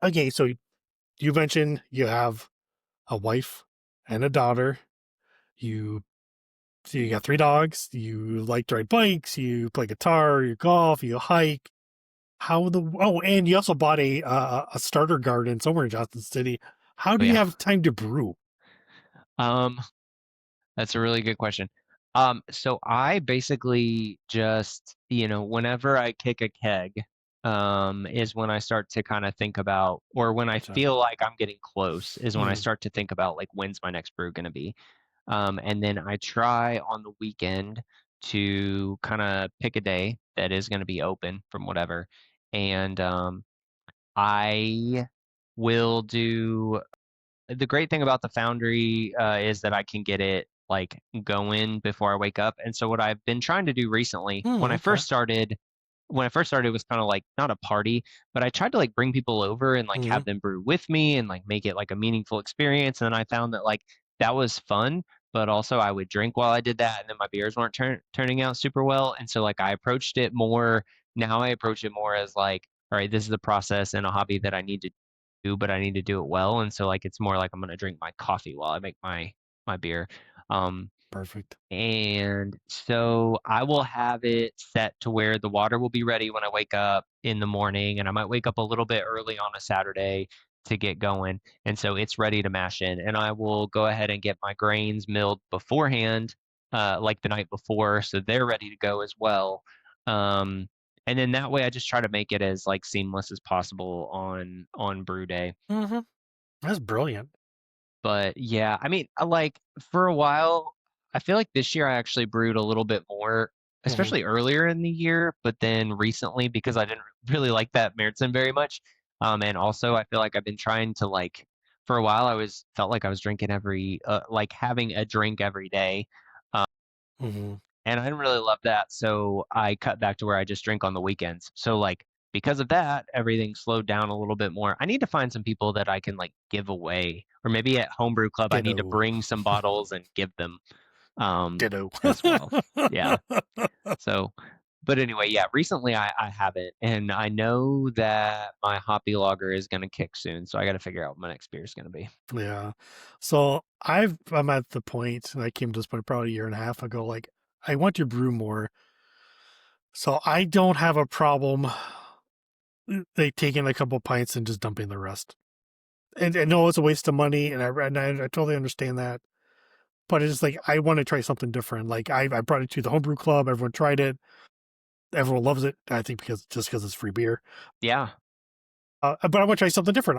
Okay, so you mentioned you have a wife and a daughter. You so you got 3 dogs. You like to ride bikes. You play guitar. You golf. You hike. And you also bought a starter garden somewhere in Johnson City. How Oh do you yeah. have time to brew? Um, that's a really good question. So I basically just, whenever I kick a keg, is when I start to kind of think about, or when I So, feel like I'm getting close, is when I mm, start to think about like when's my next brew gonna be. And then I try on the weekend to kind of pick a day that is going to be open from whatever. And I will do the great thing about the Foundry is that I can get it like going before I wake up. And so what I've been trying to do recently, okay. when I first started, it was kind of like not a party, but I tried to like bring people over and like Mm, have them brew with me and like make it like a meaningful experience. And then I found that like that was fun, but also I would drink while I did that, and then my beers weren't turning out super well. And so like I approached it more. Now I approach it more as like, all right, this is the process and a hobby that I need to do, but I need to do it well. And so like it's more like I'm gonna drink my coffee while I make my beer. Um, perfect. and so I will have it set to where the water will be ready when I wake up in the morning, and I might wake up a little bit early on a Saturday to get going. And so it's ready to mash in. And I will go ahead and get my grains milled beforehand, like the night before, so they're ready to go as well. Um, and then that way I just try to make it as like seamless as possible on brew day. Hmm. That's brilliant. But yeah, I mean, I like for a while, I feel like this year I actually brewed a little bit more, Hmm. especially earlier in the year, but then recently because I didn't really like that Märzen very much. And also I feel like I've been trying to like for a while I was felt like I was drinking like having a drink every day. Um, Hmm. and I didn't really love that, so I cut back to where I just drink on the weekends. So like because of that, everything slowed down a little bit more. I need to find some people that I can like give away, or maybe at Homebrew Club I need to Ditto. bring some bottles and give them Ditto. as well. Yeah. So, but anyway, yeah. Recently I haven't, and I know that my hoppy lager is gonna kick soon, so I got to figure out what my next beer is gonna be. Yeah. So I'm at the point, and I came to this point probably a year and a half ago, like I want to brew more. So I don't have a problem like taking a couple pints and just dumping the rest. And I know it's a waste of money, and I totally understand that. But it's just like I want to try something different. Like I brought it to the homebrew club. Everyone tried it. Everyone loves it. I think because it's free beer. Yeah. But I want to try something different.